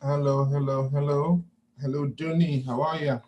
Hello, hello, hello. Hello, Johnny. How are you?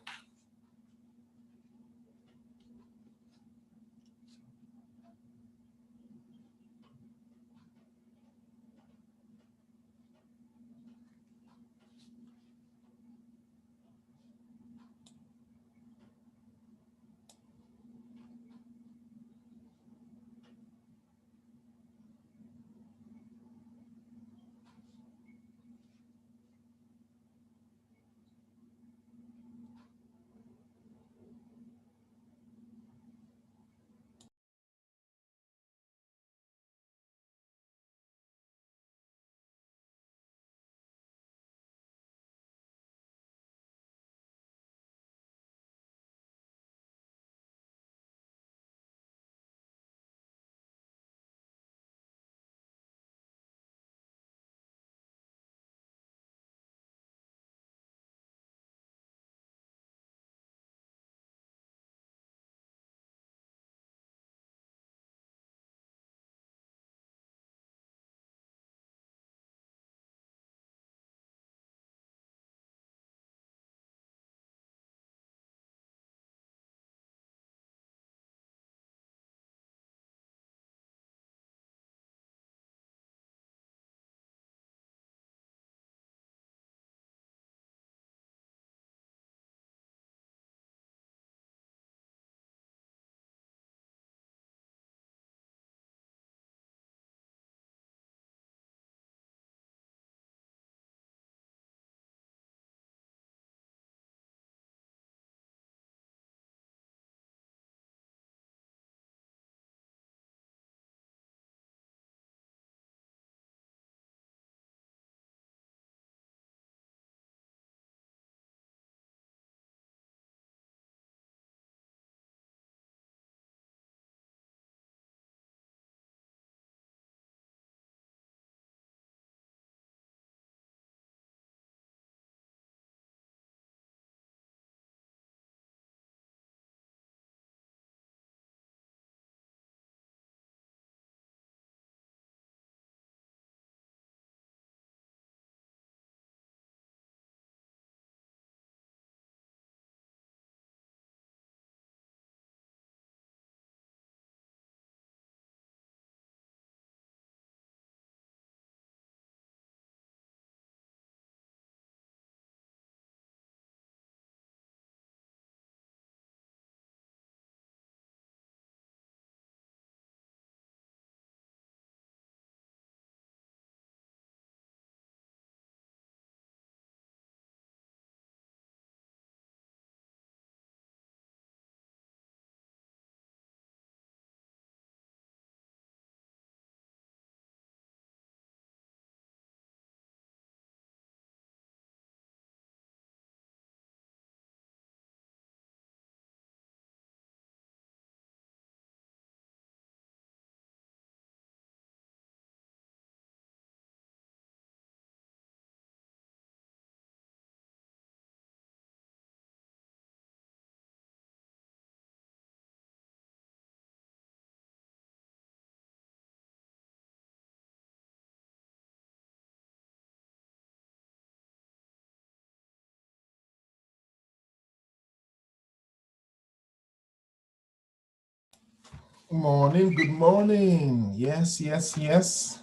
Morning, good morning. Yes, yes, yes.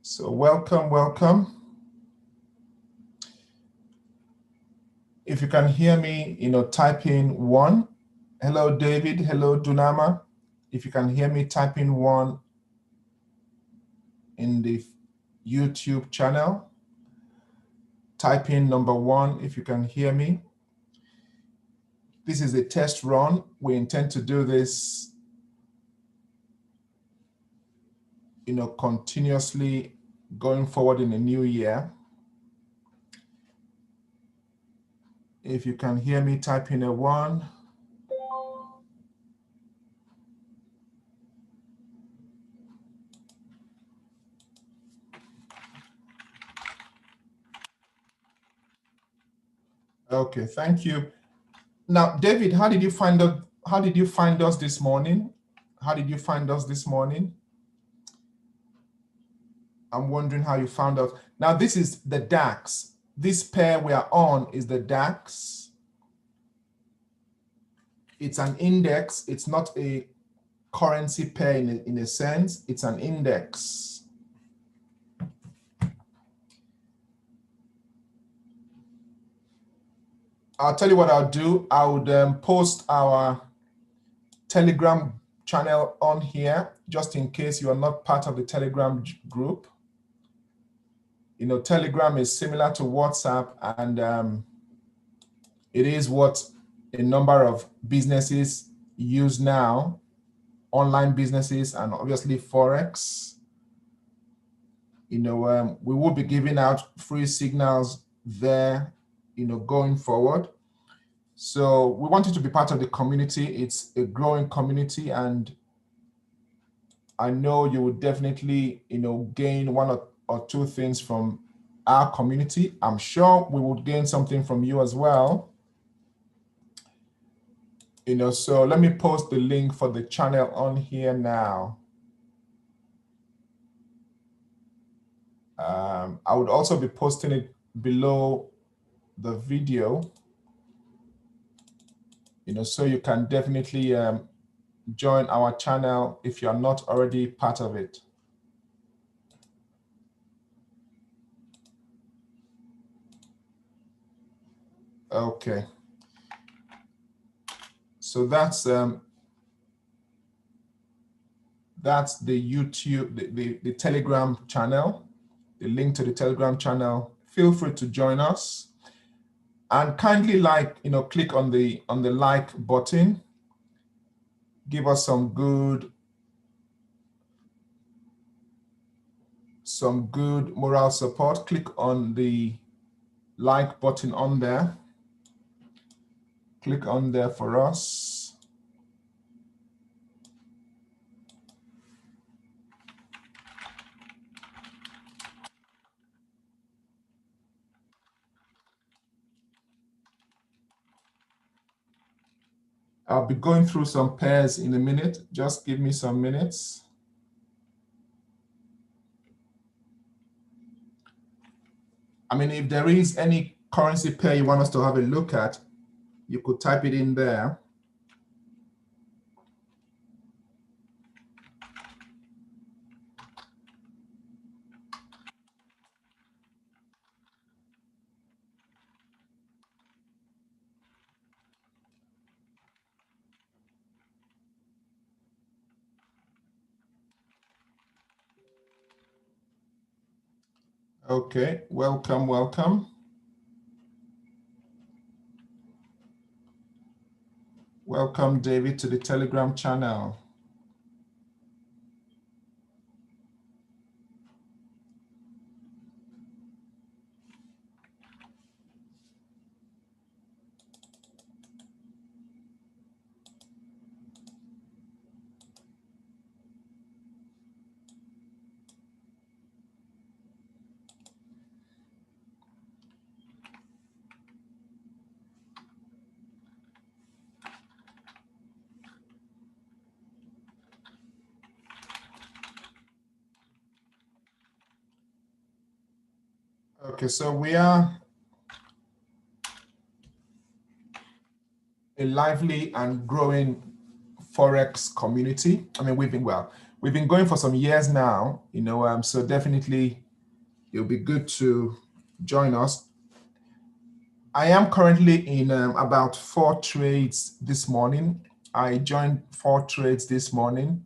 So welcome, welcome. If you can hear me, type in 1. Hello, David. Hello, Dunama. If you can hear me, type in 1 in the YouTube channel. Type in number 1 if you can hear me. This is a test run. We intend to do this, continuously going forward in the new year. If you can hear me, type in a 1. Okay, thank you. Now, David, how did you find us this morning? How did you find us this morning? I'm wondering how you found out. Now, this is the DAX. This pair we are on is the DAX. It's an index. It's not a currency pair in a sense. It's an index. I'll tell you what I'll do. I would post our Telegram channel on here, just in case you are not part of the Telegram group. You know, Telegram is similar to WhatsApp, and it is what a number of businesses use now, online businesses and obviously Forex. You know, we will be giving out free signals there, you know, going forward. So we want you to be part of the community. It's a growing community, and I know you will definitely, you know, gain one or two things from our community. I'm sure we would gain something from you as well. You know, so let me post the link for the channel on here now. I would also be posting it below the video, you know, so you can definitely join our channel if you're not already part of it. Okay. So that's the YouTube, the Telegram channel, the link to the Telegram channel. Feel free to join us, and kindly click on the like button. Give us some good moral support. Click on the like button on there. Click on there for us. I'll be going through some pairs in a minute. Just give me some minutes. I mean, if there is any currency pair you want us to have a look at, you could type it in there. Okay, welcome, welcome. Welcome, David, to the Telegram channel. Okay, so we are a lively and growing Forex community. I mean, we've been going for some years now, you know, so definitely it'll be good to join us. I am currently in about 4 trades this morning. I joined 4 trades this morning.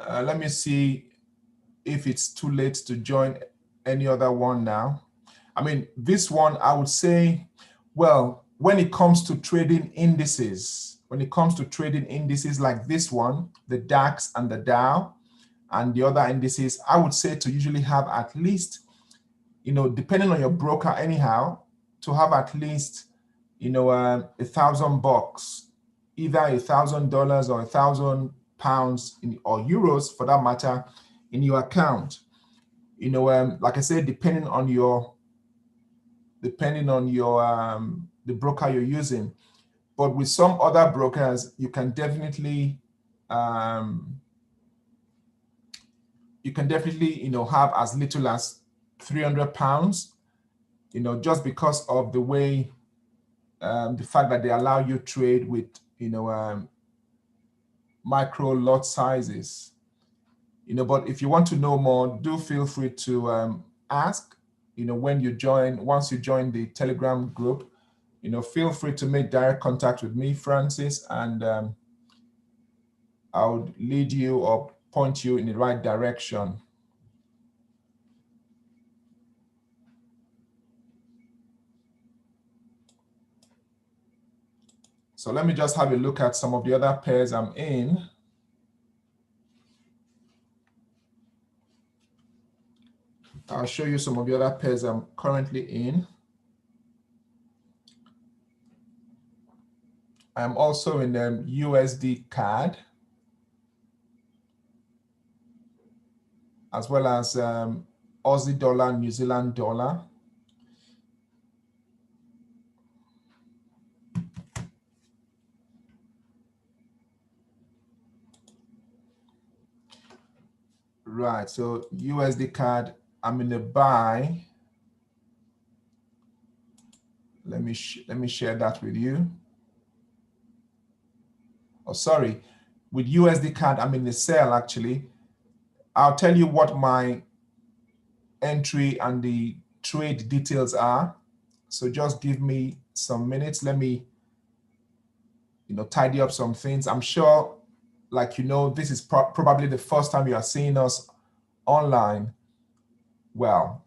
Let me see if it's too late to join any other one now. I mean, this one, I would say, well, when it comes to trading indices, like this one, the DAX and the Dow and the other indices, I would say to usually have at least, you know, depending on your broker anyhow, to have at least, you know, $1,000, either $1,000 or £1,000 or euros for that matter in your account. You know, like I said, depending on the broker you're using. But with some other brokers, you can definitely you can definitely, have as little as £300, just because of the way, the fact that they allow you trade with, micro lot sizes. But if you want to know more, do feel free to ask, once you join the Telegram group, feel free to make direct contact with me, Francis, and I'll lead you or point you in the right direction. So let me just have a look at some of the other pairs I'm in. I'll show you some of the other pairs I'm currently in. I'm also in USDCAD, as well as Aussie dollar, New Zealand dollar. Right, so USDCAD, I'm in a buy. Let me share that with you. Oh, sorry, with USDCAD, I'm in the sell actually. I'll tell you what my entry and the trade details are. So just give me some minutes. Let me, tidy up some things. I'm sure, this is probably the first time you are seeing us online. Well,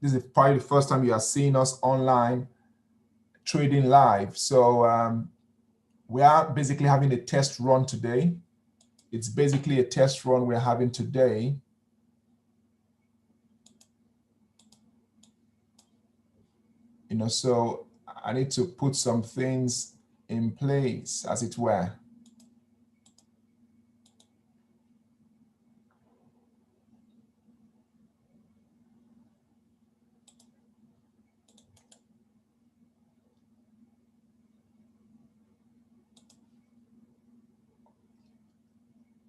this is probably the first time you are seeing us online trading live. So we are basically having a test run today. It's basically a test run we're having today. So I need to put some things in place, as it were.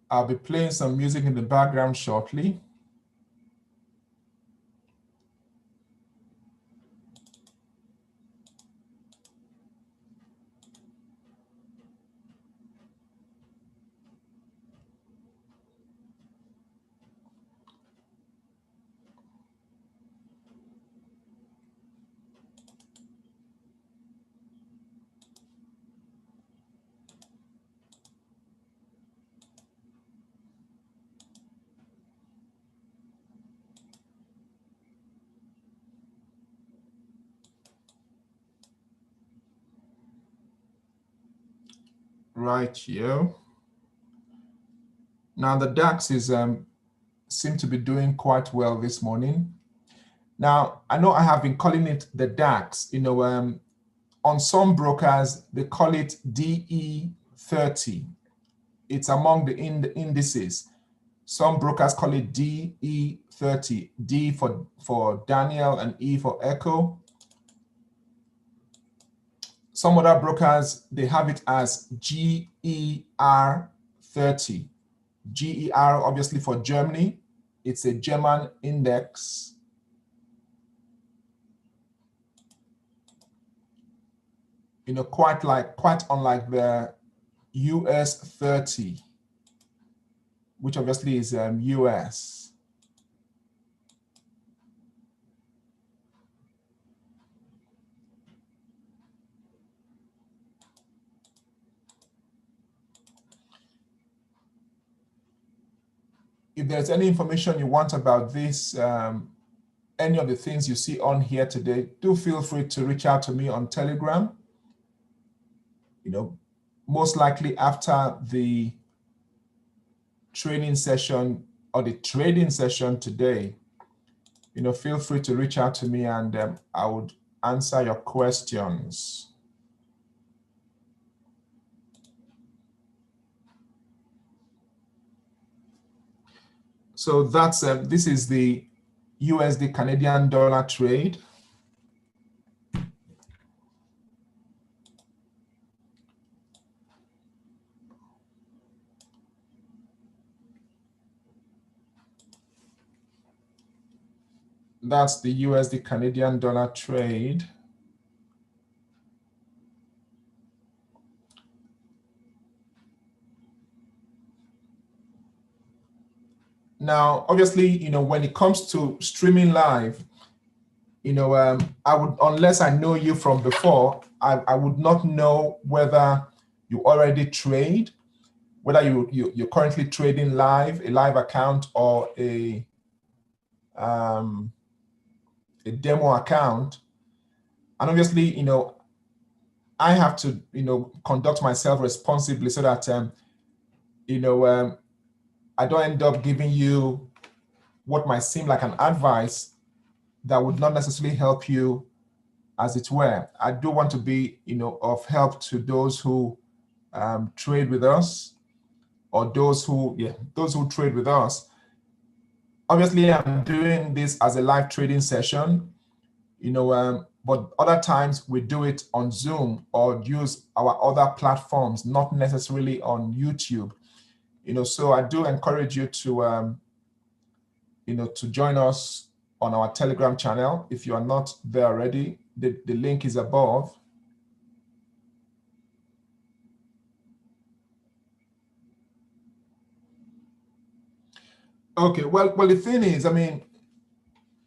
I'll be playing some music in the background shortly. Right here. Now the DAX is seem to be doing quite well this morning. Now I know I have been calling it the DAX. On some brokers they call it DE30. It's among the indices. Some brokers call it DE30. D for Daniel and E for Echo. Some other brokers, they have it as GER30. GER, obviously for Germany, it's a German index. Quite unlike the US30, which obviously is US. If there's any information you want about this, any of the things you see on here today, do feel free to reach out to me on Telegram. Most likely after the training session or the trading session today, feel free to reach out to me and I would answer your questions. So that's this is the USD Canadian dollar trade. That's the USD Canadian dollar trade. Now, obviously, you know, when it comes to streaming live, you know, I would, unless I know you from before, I would not know whether you already trade, whether you're currently trading live, a live account, or a demo account. And obviously, you know, I have to, you know, conduct myself responsibly so that, you know, I don't end up giving you what might seem like an advice that would not necessarily help you, as it were. I do want to be, you know, of help to those who trade with us, or those who trade with us. Obviously, I'm doing this as a live trading session, you know, but other times we do it on Zoom or use our other platforms, not necessarily on YouTube. You know, so I do encourage you to, you know, to join us on our Telegram channel. If you are not there already, the link is above. Okay, well, the thing is, I mean,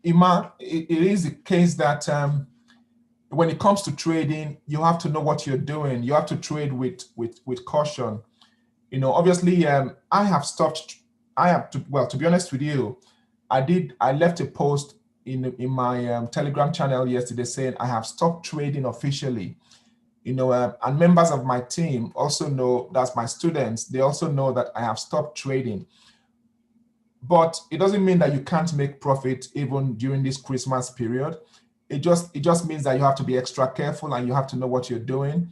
Ima, it is a case that when it comes to trading, you have to know what you're doing. You have to trade with caution. You know, obviously, I have stopped. I have to, well, to be honest with you, I left a post in my Telegram channel yesterday saying I have stopped trading officially. You know, and members of my team also know, that's my students, they also know that I have stopped trading. But it doesn't mean that you can't make profit even during this Christmas period. It just means that you have to be extra careful and you have to know what you're doing.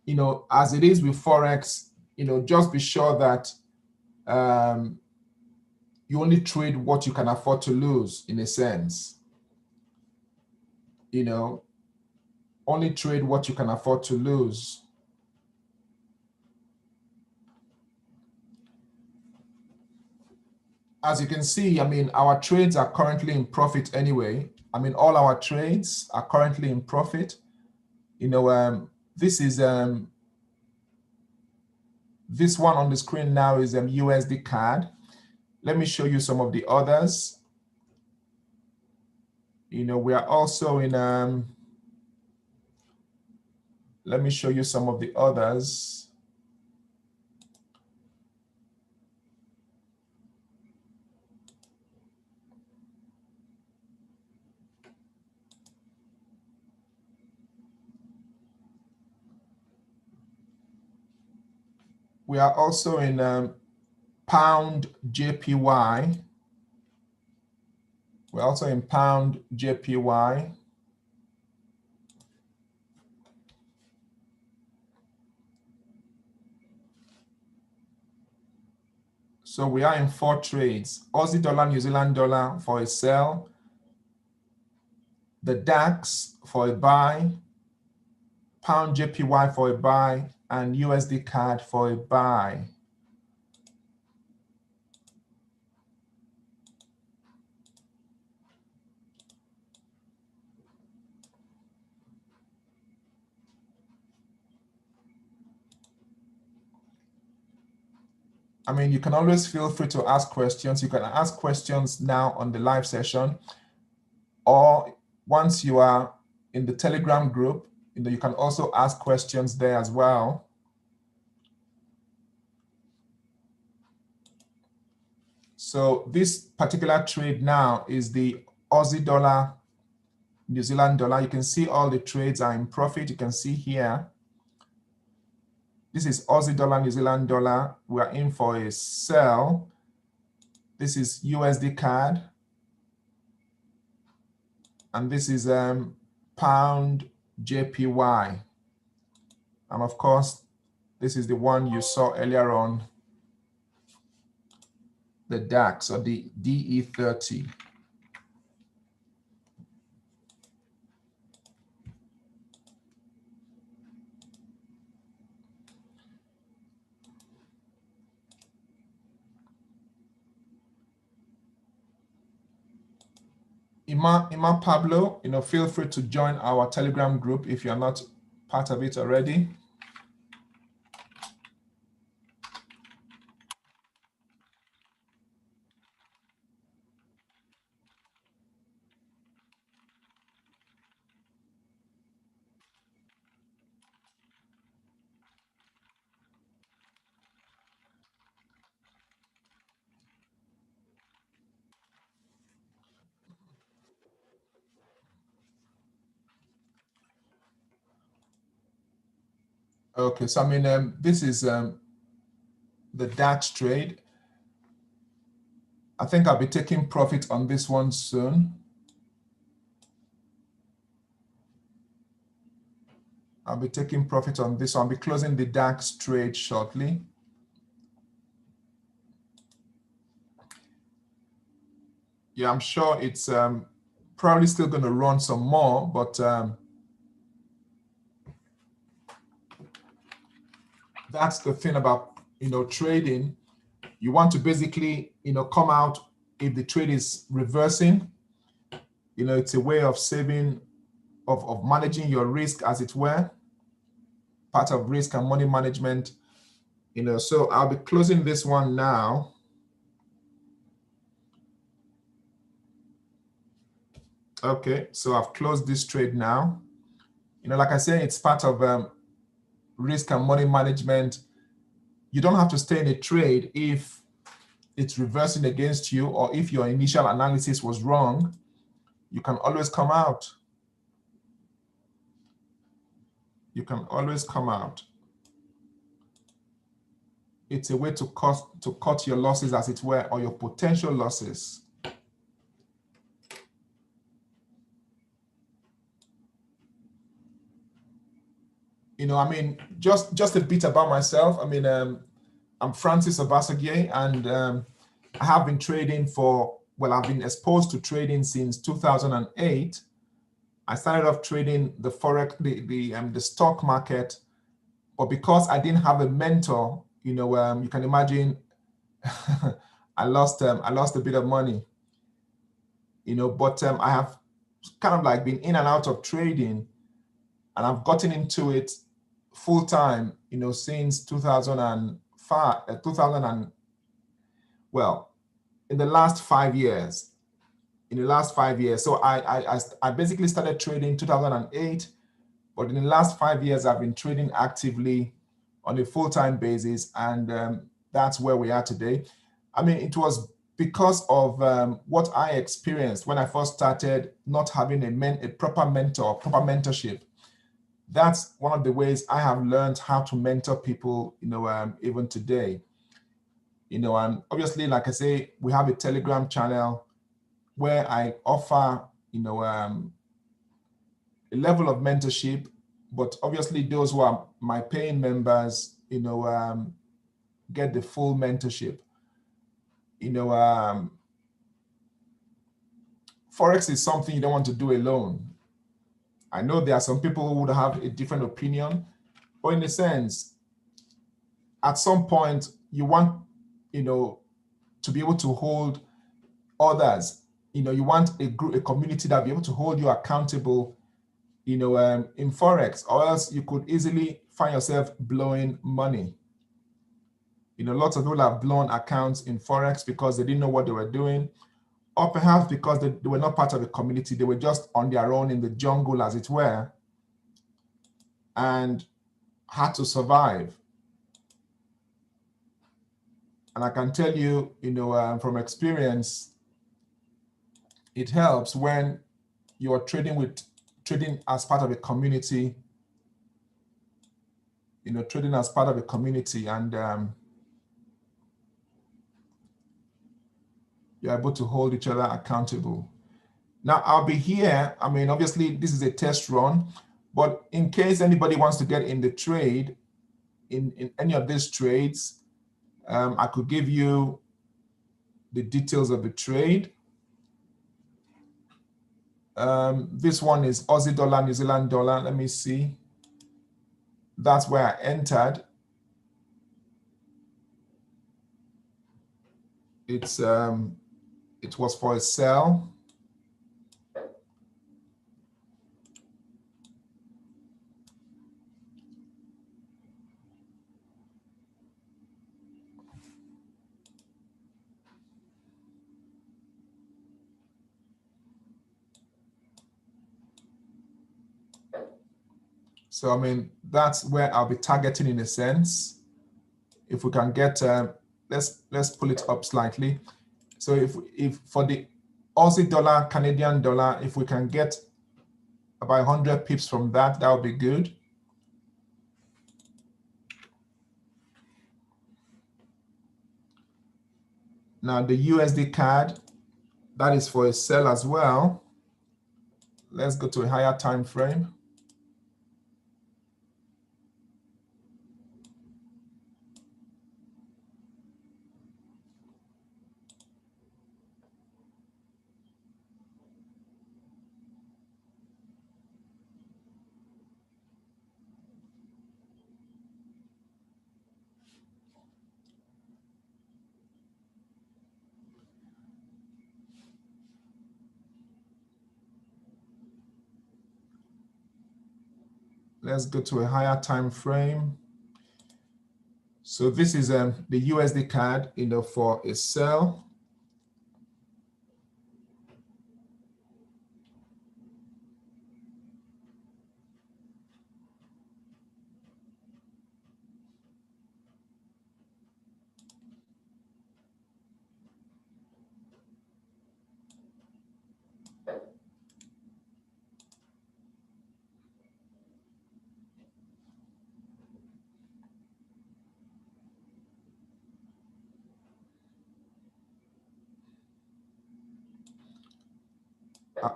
You know, as it is with Forex, you know, just be sure that you only trade what you can afford to lose, in a sense. You know, only trade what you can afford to lose. As you can see, I mean, our trades are currently in profit anyway. I mean, all our trades are currently in profit. You know, this is this one on the screen now is USDCAD. Let me show you some of the others. You know, we are also in, let me show you some of the others. We are also in pound JPY. We're also in pound JPY. So we are in 4 trades: Aussie dollar, New Zealand dollar for a sell, the DAX for a buy, pound JPY for a buy, and USD CAD for a buy. I mean, you can always feel free to ask questions. You can ask questions now on the live session, or once you are in the Telegram group, you know, you can also ask questions there as well. So this particular trade now is the Aussie dollar, New Zealand dollar. You can see all the trades are in profit. You can see here. This is Aussie dollar, New Zealand dollar. We're in for a sell. This is USD CAD. And this is pound JPY. And of course, this is the one you saw earlier on, the DAX, or the DE30. Ima Pablo, feel free to join our Telegram group if you're not part of it already. Okay, so this is the DAX trade. I think I'll be taking profit on this one soon. I'll be taking profit on this one. I'll be closing the DAX trade shortly. Yeah, I'm sure it's probably still going to run some more, but that's the thing about trading. You want to basically come out if the trade is reversing. It's a way of saving, of managing your risk, as it were, part of risk and money management. So I'll be closing this one now. Okay, so I've closed this trade now. Like I said, it's part of risk and money management. You don't have to stay in a trade if it's reversing against you, or if your initial analysis was wrong. You can always come out. You can always come out. It's a way to cut your losses, as it were, or your potential losses. Just a bit about myself. I'm Francis Obasagye, and I have been trading I've been exposed to trading since 2008. I started off trading the Forex, the stock market, but because I didn't have a mentor, you can imagine I lost a bit of money, but I have kind of like been in and out of trading, and I've gotten into it full time, since 2005, in the last 5 years. So I basically started trading 2008, but in the last 5 years, I've been trading actively on a full-time basis, and that's where we are today. It was because of what I experienced when I first started, not having a proper mentorship. That's one of the ways I have learned how to mentor people, even today. And obviously, like I say, we have a Telegram channel where I offer, a level of mentorship, but obviously those who are my paying members, get the full mentorship. Forex is something you don't want to do alone. I know there are some people who would have a different opinion, but in a sense, at some point, you want, to be able to hold others. You want a community that will be able to hold you accountable, in Forex, or else you could easily find yourself blowing money. Lots of people have blown accounts in Forex because they didn't know what they were doing, or perhaps because they were not part of a community. They were just on their own in the jungle, as it were, and had to survive. And I can tell you, from experience, it helps when you are trading as part of a community, trading as part of a community, and you're able to hold each other accountable. Now, I'll be here. Obviously, this is a test run, but in case anybody wants to get in the trade, in any of these trades, I could give you the details of the trade. This one is Aussie dollar, New Zealand dollar. Let me see. That's where I entered. It was for a sell. So, I mean, that's where I'll be targeting in a sense. If we can get, let's pull it up slightly. So if for the Aussie dollar, Canadian dollar, if we can get about 100 pips from that, that would be good. Now the USDCAD, that is for a sell as well. Let's go to a higher time frame. Let's go to a higher time frame. So this is the USDCAD, you know, for a sell.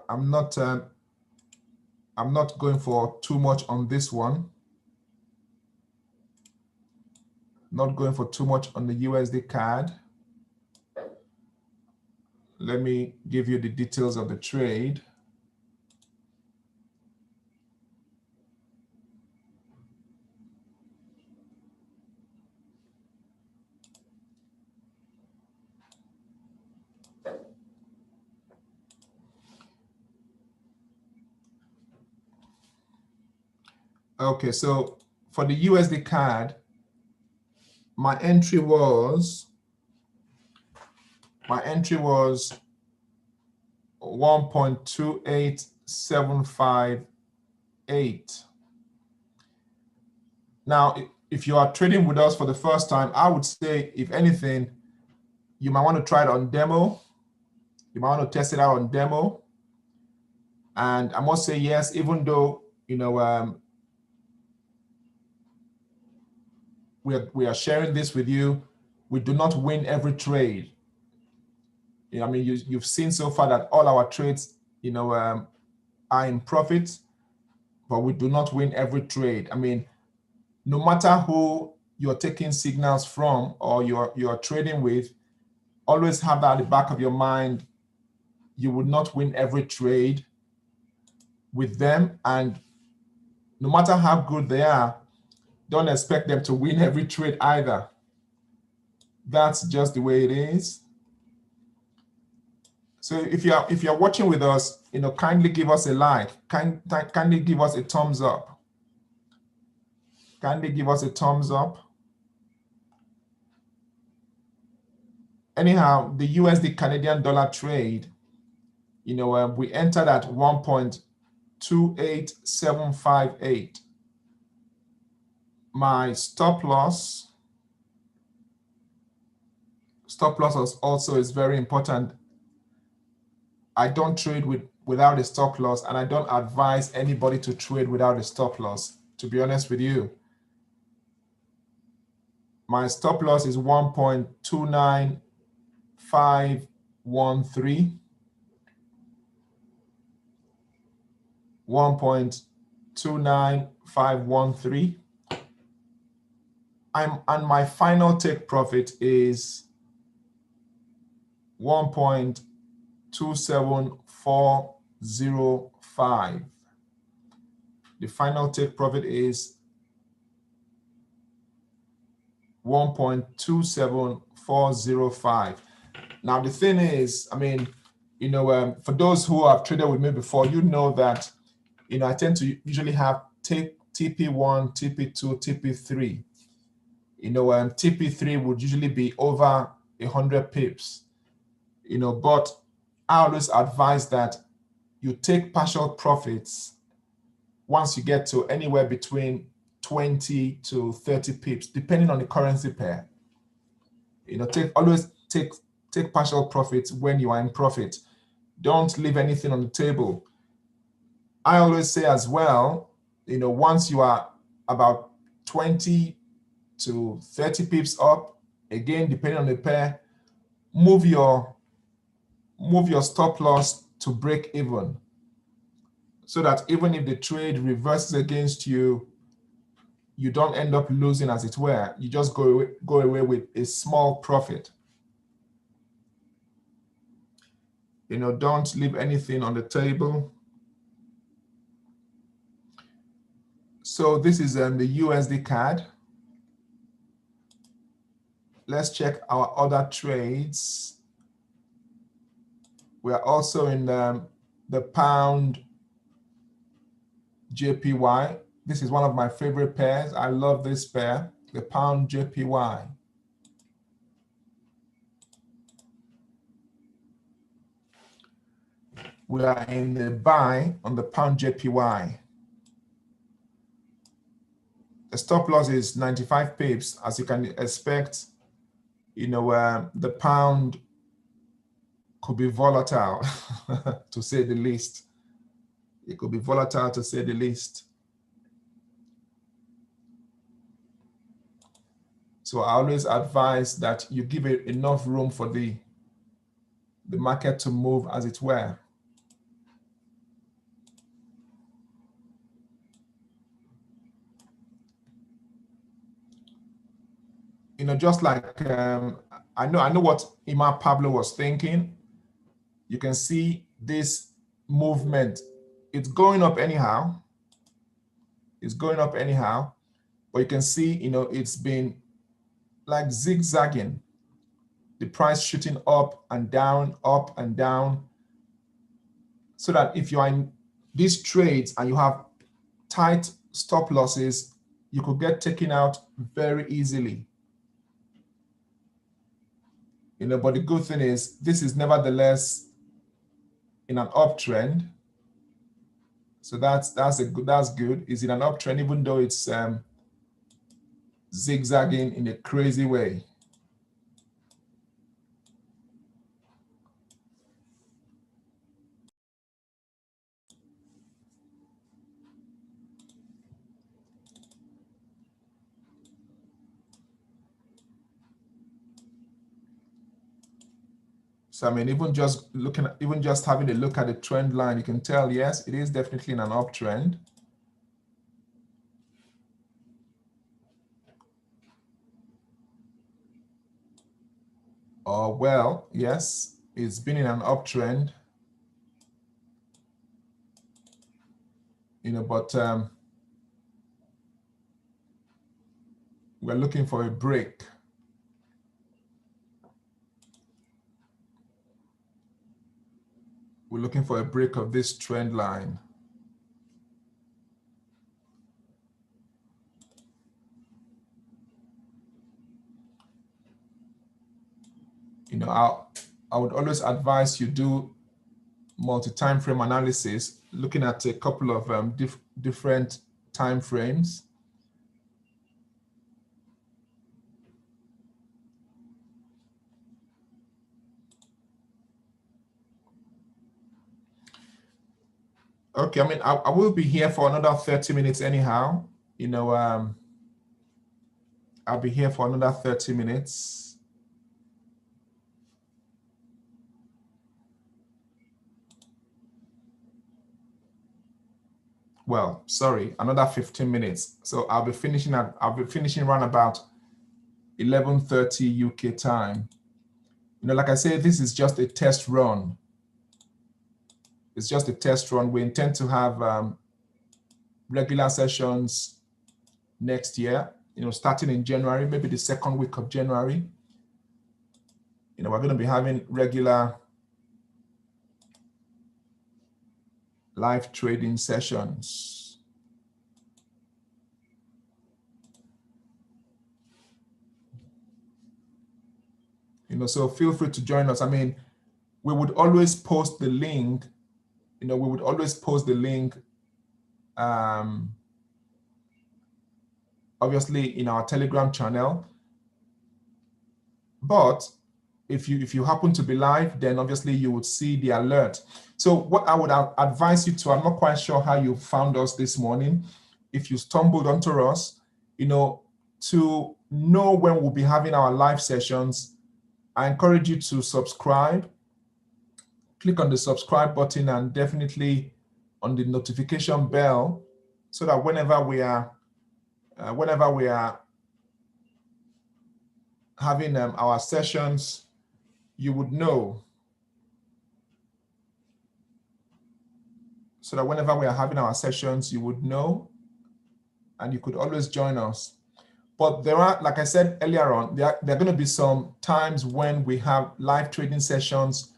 I'm not going for too much on this one. Not going for too much on the USDCAD. Let me give you the details of the trade. Okay, so for the USDCAD, my entry was 1.28758. Now, if you are trading with us for the first time, I would say, if anything, you might want to try it on demo. You might want to test it out on demo. And I must say, yes, even though, you know, we are sharing this with you, we do not win every trade. You know, I mean, you've seen so far that all our trades, you know, are in profit, but we do not win every trade. I mean, no matter who you're taking signals from or you're trading with, always have that at the back of your mind. You would not win every trade with them, and no matter how good they are, don't expect them to win every trade either. That's just the way it is. So if you're watching with us, you know, kindly give us a like, kindly give us a thumbs up. Kindly give us a thumbs up. Anyhow, the USD Canadian dollar trade, you know, we entered at 1.28758. My stop loss also is very important. I don't trade without a stop loss, and I don't advise anybody to trade without a stop loss, to be honest with you. My stop loss is 1.29513. 1.29513. And my final take profit is 1.27405. The final take profit is 1.27405. Now the thing is, I mean, you know, for those who have traded with me before, you know that, you know, I tend to usually have TP1, TP2, TP3. You know, TP3 would usually be over 100 pips. You know, but I always advise that you take partial profits once you get to anywhere between 20 to 30 pips, depending on the currency pair. You know, always take partial profits when you are in profit. Don't leave anything on the table. I always say as well, you know, once you are about 20 to 30 pips up, again, depending on the pair, move your stop loss to break even, so that even if the trade reverses against you, you don't end up losing, as it were. You just go away with a small profit. You know, don't leave anything on the table. So this is the USDCAD. Let's check our other trades. We are also in the pound JPY. This is one of my favorite pairs. I love this pair, the pound JPY. We are in the buy on the pound JPY. The stop loss is 95 pips. As you can expect, you know, the pound could be volatile, to say the least. It could be volatile, to say the least. So I always advise that you give it enough room for the market to move, as it were. You know, just like I know what Imar Pablo was thinking. You can see this movement. It's going up anyhow. It's going up anyhow. But you can see, you know, it's been like zigzagging. The price shooting up and down, so that if you are in these trades and you have tight stop losses, you could get taken out very easily. You know, but the good thing is this is nevertheless in an uptrend. So that's good. Is in an uptrend, even though it's zigzagging in a crazy way. So I mean, even just having a look at the trend line, you can tell, yes, it is definitely in an uptrend. Oh, well, yes, it's been in an uptrend. You know, but we're looking for a break. We're looking for a break of this trend line. You know, I would always advise you do multi-time frame analysis, looking at a couple of different time frames. Okay, I mean, I will be here for another 30 minutes anyhow. You know, I'll be here for another 30 minutes. Well, sorry, another 15 minutes. So I'll be finishing around about 11:30 UK time. You know, like I said, this is just a test run. It's just a test run. We intend to have regular sessions next year, you know, starting in January, maybe the second week of January. You know, we're going to be having regular live trading sessions. You know, so feel free to join us. I mean, we would always post the link, you know, we would always post the link obviously in our Telegram channel. But if you happen to be live, then obviously you would see the alert. So what I would advise you to, I'm not quite sure how you found us this morning. If you stumbled onto us, to know when we'll be having our live sessions, I encourage you to subscribe. Click on the subscribe button and definitely on the notification bell, so that whenever we are having our sessions, you would know. So that whenever we are having our sessions, you would know, and you could always join us. But there are, like I said earlier on, there are going to be some times when we have live trading sessions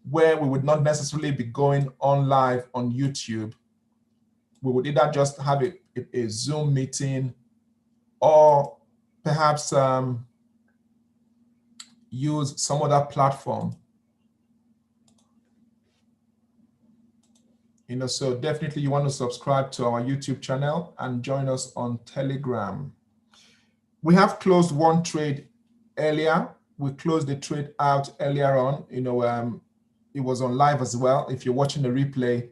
where we would not necessarily be going on live on YouTube. We would either just have a Zoom meeting, or perhaps use some other platform. So definitely you want to subscribe to our YouTube channel and join us on Telegram. We have closed one trade earlier. We closed the trade out earlier on. It was on live as well. If you're watching the replay,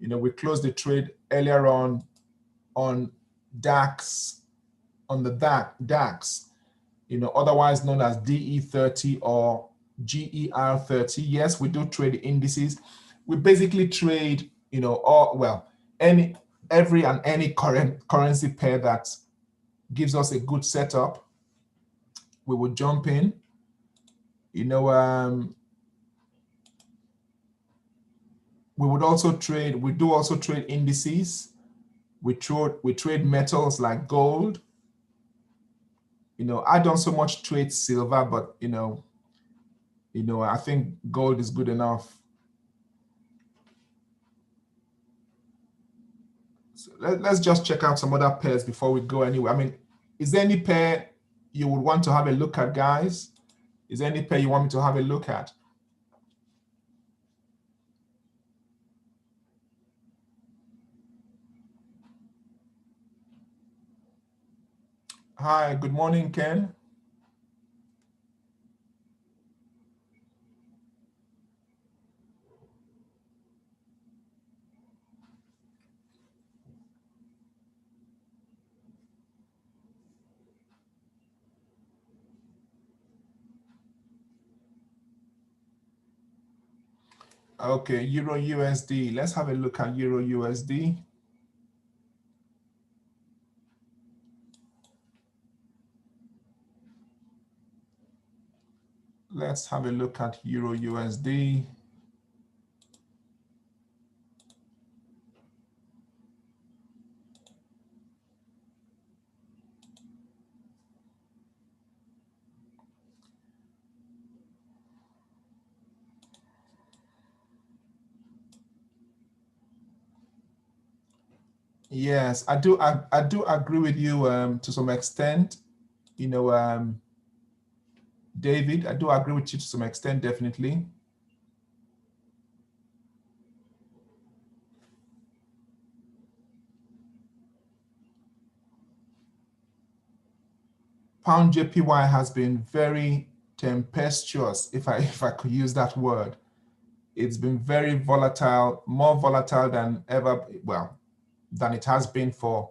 we closed the trade earlier on DAX, on the DAX, otherwise known as DE30 or GER30. Yes, we do trade indices. We basically trade, every and any currency pair that gives us a good setup. We would jump in. We would also trade. We do also trade indices. We trade metals like gold. I don't so much trade silver, but I think gold is good enough. So let's just check out some other pairs before we go anywhere. I mean, is there any pair you would want to have a look at, guys? Is there any pair you want me to have a look at? Hi, good morning, Ken. Okay, Euro USD. Let's have a look at Euro USD. Let's have a look at Euro USD. Yes, I do agree with you to some extent. David, I do agree with you to some extent, definitely. Pound JPY has been very tempestuous, if I could use that word. It's been very volatile, more volatile than ever, well, than it has been for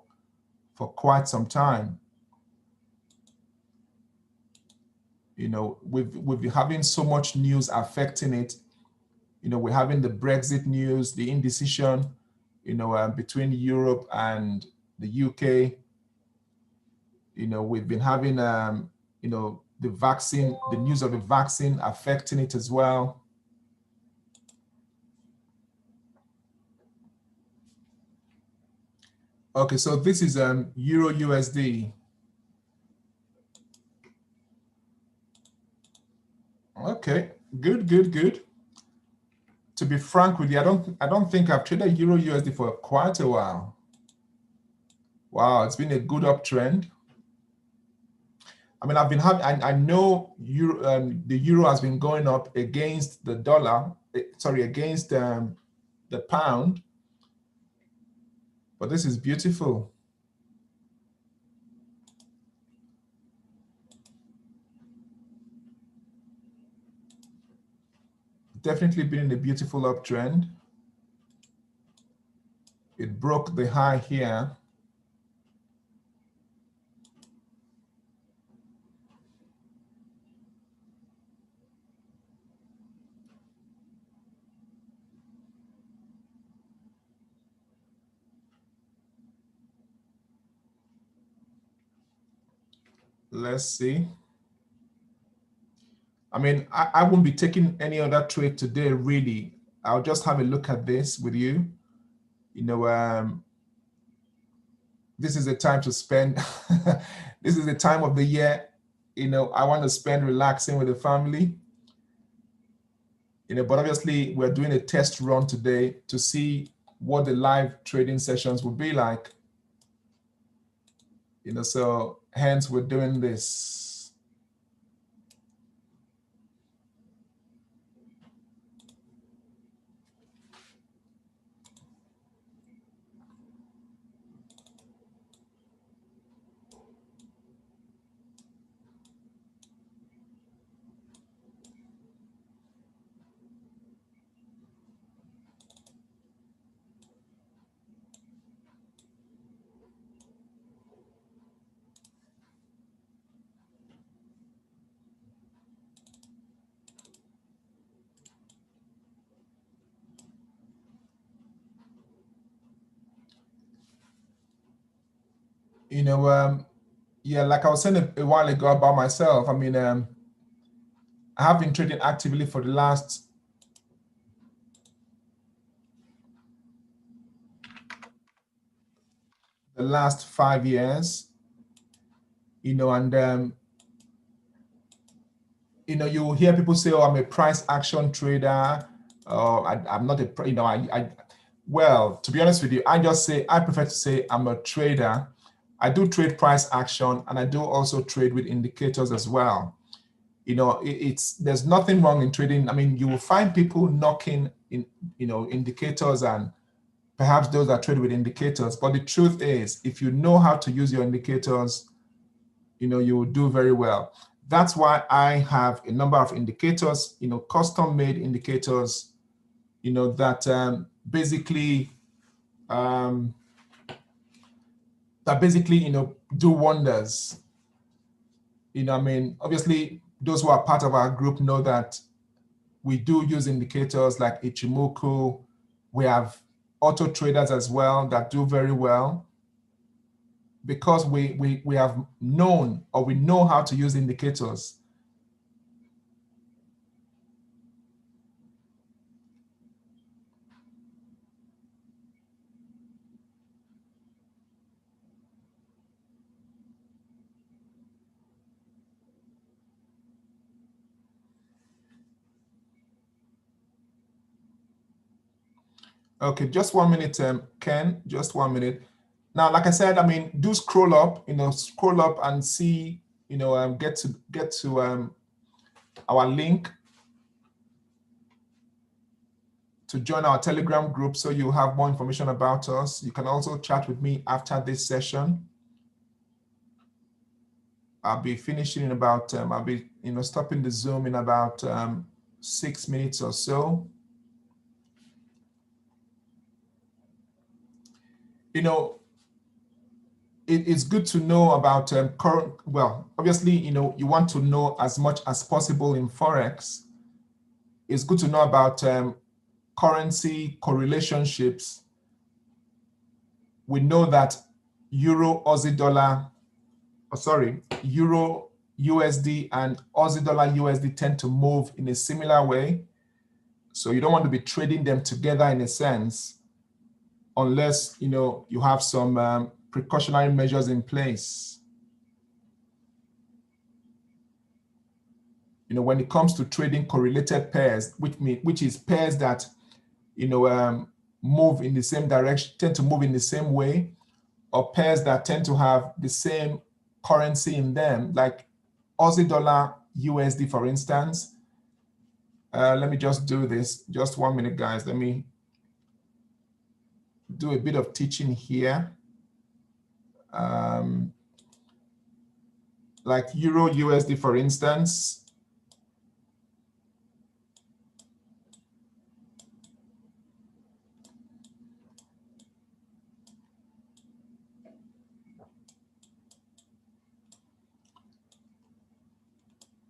quite some time. We've been having so much news affecting it. We're having the Brexit news, the indecision, between Europe and the UK. We've been having, the vaccine, the news of the vaccine affecting it as well. Okay, so this is Euro USD. Okay, good. To be frank with you, I don't think I've traded Euro USD for quite a while. Wow, it's been a good uptrend. I mean, I know the euro has been going up against the dollar, against the pound. But this is beautiful. Definitely been in a beautiful uptrend. It broke the high here. Let's see. I mean, I won't be taking any other trade today, really. I'll just have a look at this with you. You know, this is the time to spend. This is the time of the year, you know, I want to spend relaxing with the family. You know, but obviously we're doing a test run today to see what the live trading sessions will be like. You know, so hence we're doing this. You know, yeah, like I was saying a while ago about myself, I mean, I have been trading actively for the last 5 years, you know, and you know, you hear people say, "Oh, I'm a price action trader." I'm not a, you know, well, to be honest with you, I prefer to say I'm a trader. I do trade price action, and I do also trade with indicators as well. You know, there's nothing wrong in trading. I mean, you will find people knocking in, you know, indicators and perhaps those that trade with indicators. But the truth is, if you know how to use your indicators, you know, you will do very well. That's why I have a number of indicators, you know, custom made indicators, you know, that basically, you know, do wonders. You know, I mean, obviously, those who are part of our group know that we do use indicators like Ichimoku. We have auto traders as well that do very well because we have known, or we know how to use indicators. Okay, just 1 minute, Ken, just 1 minute. Now, like I said, I mean, do scroll up, you know, scroll up and see, you know, get to our link to join our Telegram group so you have more information about us. You can also chat with me after this session. I'll be finishing in about, I'll be, you know, stopping the Zoom in about 6 minutes or so. You know, it's good to know about current, well, obviously, you know, you want to know as much as possible in Forex. It's good to know about currency correlationships. We know that Euro, Aussie dollar, Euro, USD and Aussie dollar, USD tend to move in a similar way. So you don't want to be trading them together in a sense, unless, you know, you have some precautionary measures in place. You know, when it comes to trading correlated pairs, which is pairs that, you know, move in the same direction, tend to move in the same way, or pairs that tend to have the same currency in them, like Aussie dollar, USD, for instance. Let me just do this. Just 1 minute, guys. Let me do a bit of teaching here. Like Euro USD, for instance.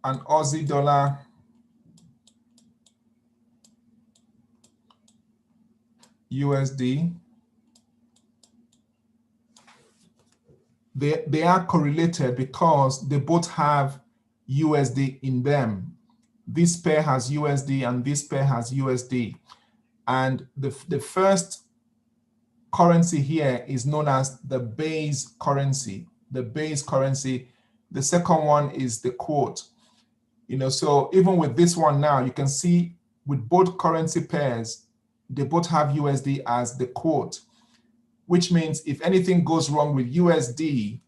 And Aussie dollar USD. They are correlated because they both have USD in them. This pair has USD and this pair has USD. And the first currency here is known as the base currency. The base currency. The second one is the quote. You know, so even with this one now, you can see with both currency pairs, they both have USD as the quote, which means if anything goes wrong with USD,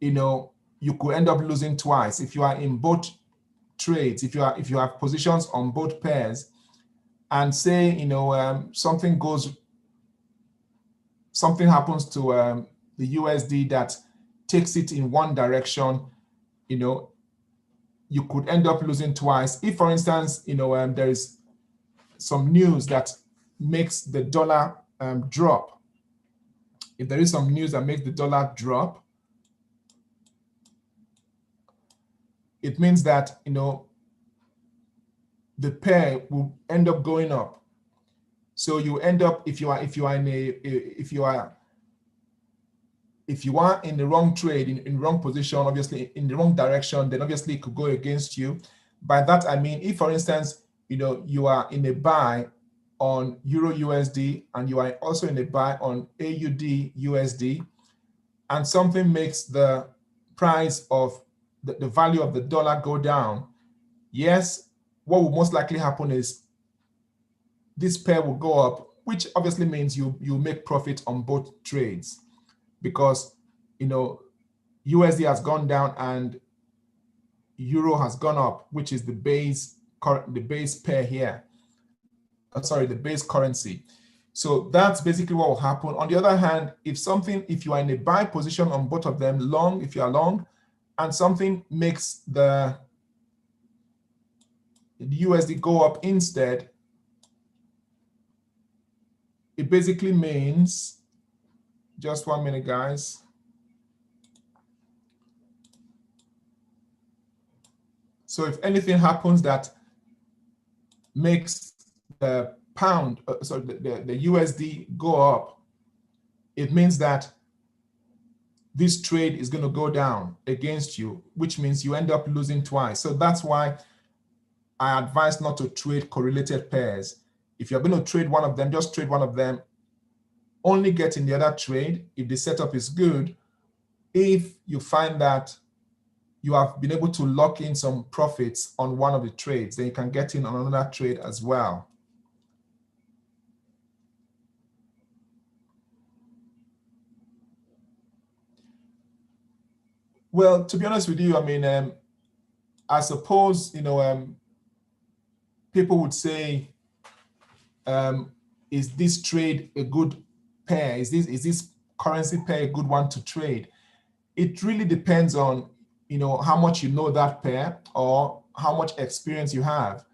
you know, you could end up losing twice. If you are in both trades, if you have positions on both pairs, and say, you know, something happens to the USD that takes it in one direction, you know, you could end up losing twice. If, for instance, you know, there is some news that makes the dollar drop. If there is some news that makes the dollar drop, it means that, you know, the pair will end up going up. So you end up, if you are in the wrong trade, in wrong position, obviously in the wrong direction, then obviously it could go against you. By that I mean, if, for instance, you know, you are in a buy on Euro USD and you are also in a buy on AUD USD, and something makes the price of the value of the dollar go down, yes, what will most likely happen is this pair will go up, which obviously means you make profit on both trades, because, you know, USD has gone down and Euro has gone up, which is the base pair here. Sorry, the base currency. So that's basically what will happen. On the other hand, if you are in a buy position on both of them, long, if you are long, and something makes the USD go up instead, it basically means, just 1 minute, guys. So if anything happens that makes the pound, the USD go up, it means that this trade is going to go down against you, which means you end up losing twice. So that's why I advise not to trade correlated pairs. If you're going to trade one of them, just trade one of them. Only get in the other trade if the setup is good. If you find that you have been able to lock in some profits on one of the trades, then you can get in on another trade as well. Well, to be honest with you, I mean, I suppose, you know, people would say, is this trade a good pair? Is this currency pair a good one to trade? It really depends on, you know, how much you know that pair or how much experience you have.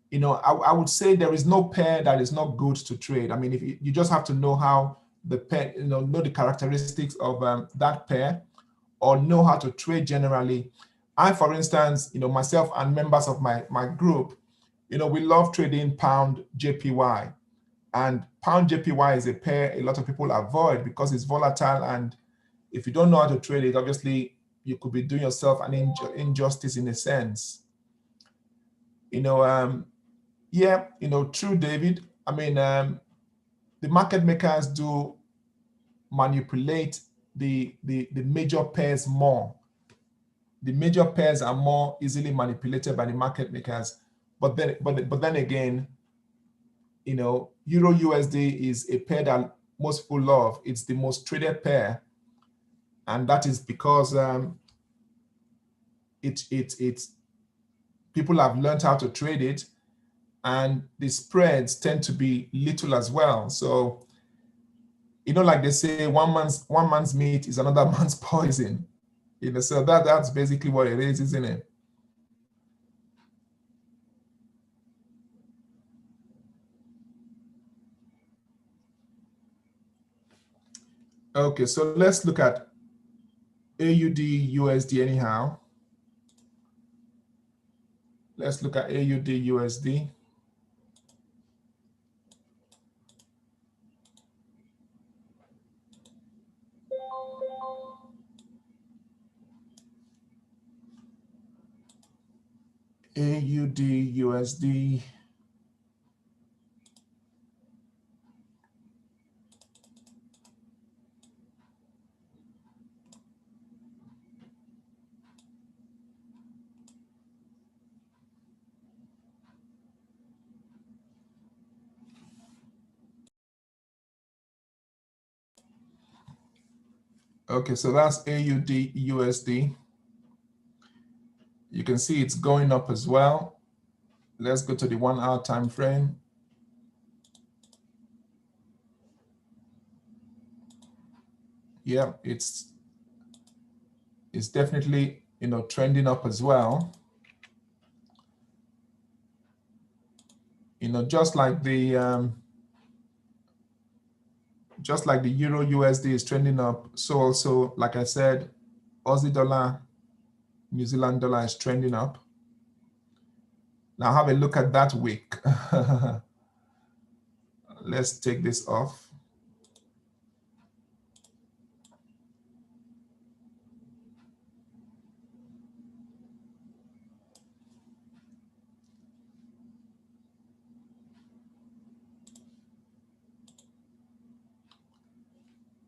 You know, I would say there is no pair that is not good to trade. I mean, if you just have to know how the pair, you know the characteristics of that pair, or know how to trade generally. I, for instance, you know, myself and members of my group, you know, we love trading pound JPY. And pound JPY is a pair a lot of people avoid because it's volatile, and if you don't know how to trade it, obviously you could be doing yourself an injustice in a sense. You know, yeah, you know, true, David. I mean, the market makers do manipulate the major pairs more. The major pairs are more easily manipulated by the market makers. But then again, you know, Euro USD is a pair that most people love. It's the most traded pair, and that is because people have learned how to trade it, and the spreads tend to be little as well. So You know, like they say, one man's meat is another man's poison. You know, so that's basically what it is, isn't it? Okay, so let's look at AUD USD anyhow. Let's look at AUD USD. AUD USD. Okay, so that's AUD USD. You can see it's going up as well. Let's go to the 1 hour time frame. Yeah, it's definitely, you know, trending up as well. You know, just like the Euro USD is trending up, so also, like I said, Aussie dollar, New Zealand dollar is trending up. Now have a look at that wick. Let's take this off.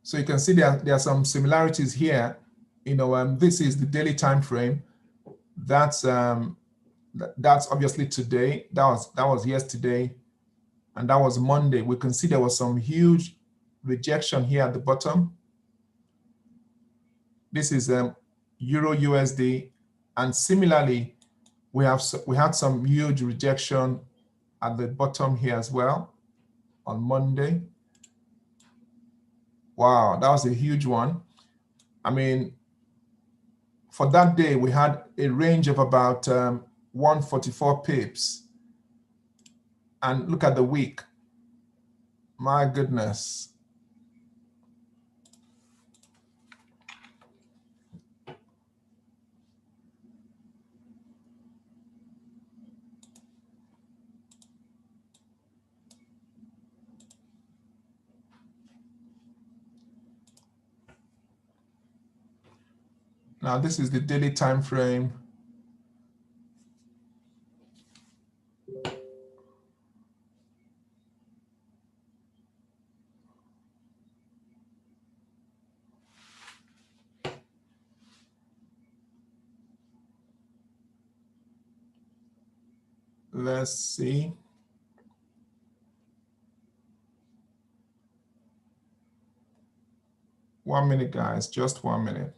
So you can see there are some similarities here. You know, this is the daily time frame. That's obviously today. That was yesterday, and that was Monday. We can see there was some huge rejection here at the bottom. This is Euro USD, and similarly, we had some huge rejection at the bottom here as well on Monday. Wow, that was a huge one. I mean, for that day, we had a range of about 144 pips. And look at the week. My goodness. Now, this is the daily time frame. Let's see. One minute, guys, just 1 minute.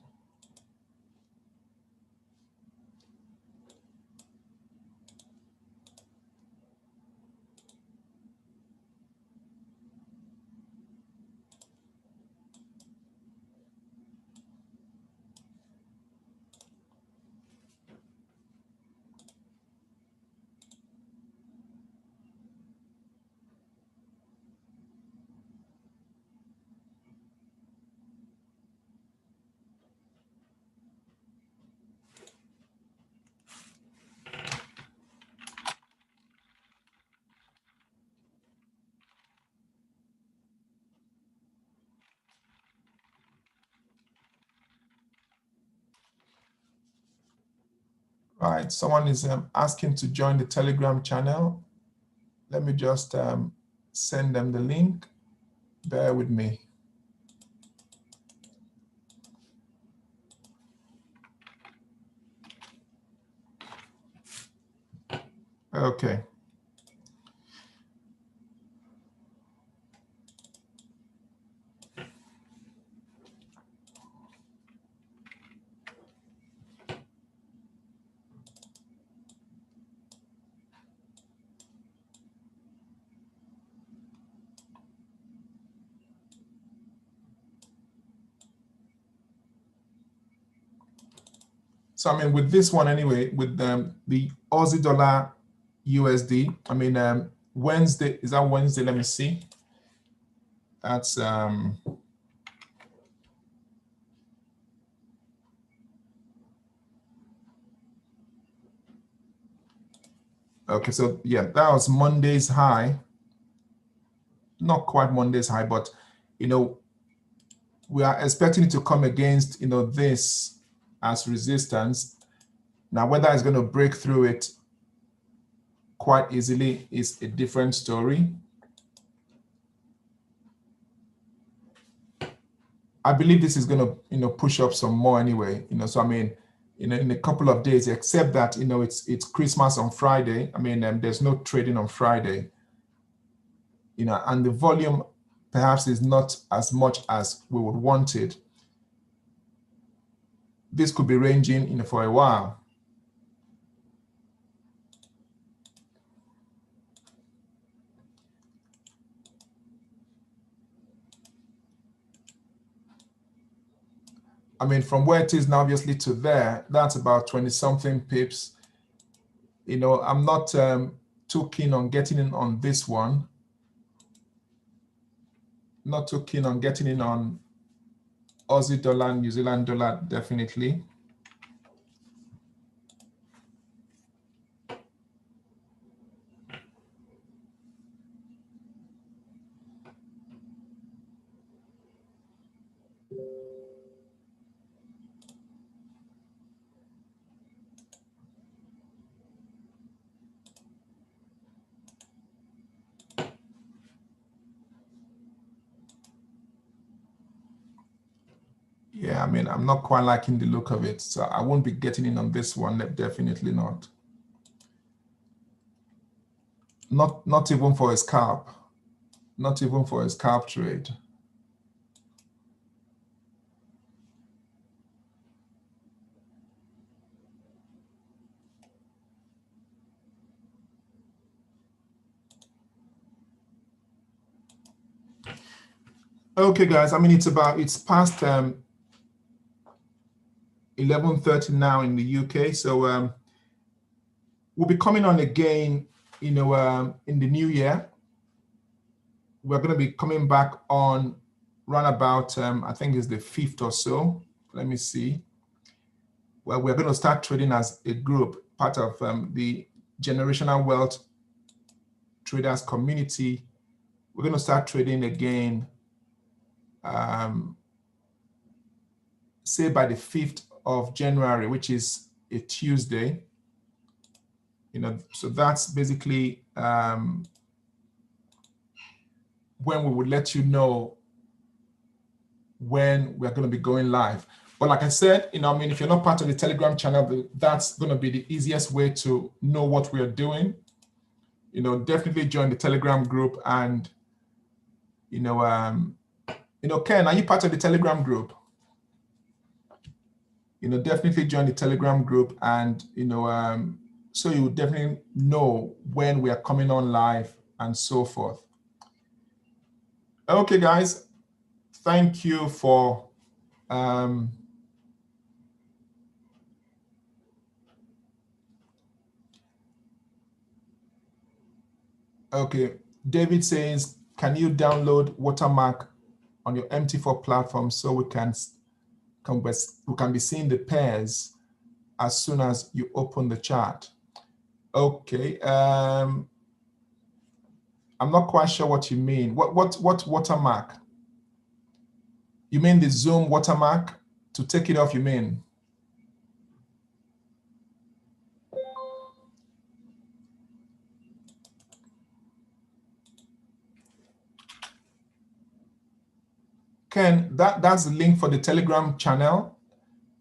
Right, someone is asking to join the Telegram channel. Let me just send them the link. Bear with me. Okay. So, I mean, with this one anyway, with the Aussie dollar USD, I mean, Wednesday, is that Wednesday? Let me see. That's, okay, so yeah, that was Monday's high. Not quite Monday's high, but, you know, we are expecting it to come against, you know, this as resistance. Now, whether it's going to break through it quite easily is a different story. I believe this is going to, you know, push up some more anyway. You know, so I mean, you know, in a couple of days, except that, you know, it's Christmas on Friday. I mean, there's no trading on Friday. You know, and the volume perhaps is not as much as we would want it. This could be ranging, you know, for a while. I mean, from where it is now, obviously, to there, that's about 20-something pips. You know, I'm not too keen on getting in on this one. Not too keen on getting in on Aussie dollar, New Zealand dollar, definitely. Yeah, I mean, I'm not quite liking the look of it, so I won't be getting in on this one, definitely not. Not even for a scalp. Not even for a scalp trade. Okay, guys, I mean, it's past 11:30 now in the UK, so we'll be coming on again, you know, in the new year. We're going to be coming back on run about, I think it's the 5th or so. Let me see. Well, we're going to start trading as a group, part of the Generational Wealth Traders community. We're going to start trading again, say by the 5th of January, which is a Tuesday. You know, so that's basically when we would let you know when we're going to be going live. But like I said, you know, I mean, if you're not part of the Telegram channel, that's going to be the easiest way to know what we are doing. You know, definitely join the Telegram group, and you know, Ken, are you part of the Telegram group? You know, definitely join the Telegram group, and you know, so you definitely know when we are coming on live and so forth. Okay, guys, thank you for okay, David says, can you download Watermark on your MT4 platform so we can be seeing the pairs as soon as you open the chart? Okay, I'm not quite sure what you mean. What watermark? You mean the Zoom watermark? To take it off, you mean? Ken, that's the link for the Telegram channel.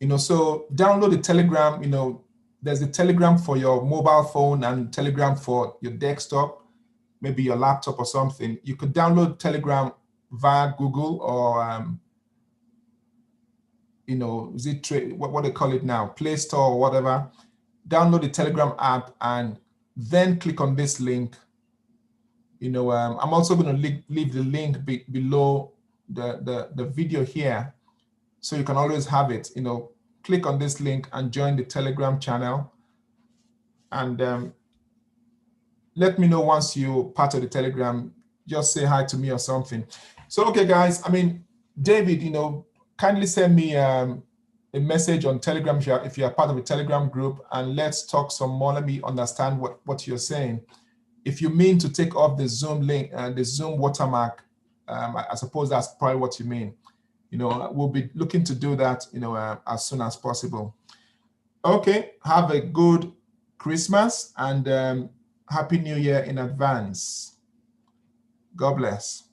You know, so download the Telegram. You know, there's the Telegram for your mobile phone and Telegram for your desktop, maybe your laptop or something. You could download Telegram via Google or you know, what they call it now, Play Store or whatever. Download the Telegram app and then click on this link. You know, I'm also going to leave the link below the video here, so you can always have it. You know, click on this link and join the Telegram channel. And let me know once you're part of the Telegram. Just say hi to me or something. So, okay, guys, I mean, David, you know, kindly send me a message on Telegram if you are part of a Telegram group, and let's talk some more. Let me understand what you're saying. If you mean to take off the Zoom link and the Zoom watermark, I suppose that's probably what you mean. You know, we'll be looking to do that, you know, as soon as possible. Okay, have a good Christmas and Happy New Year in advance. God bless.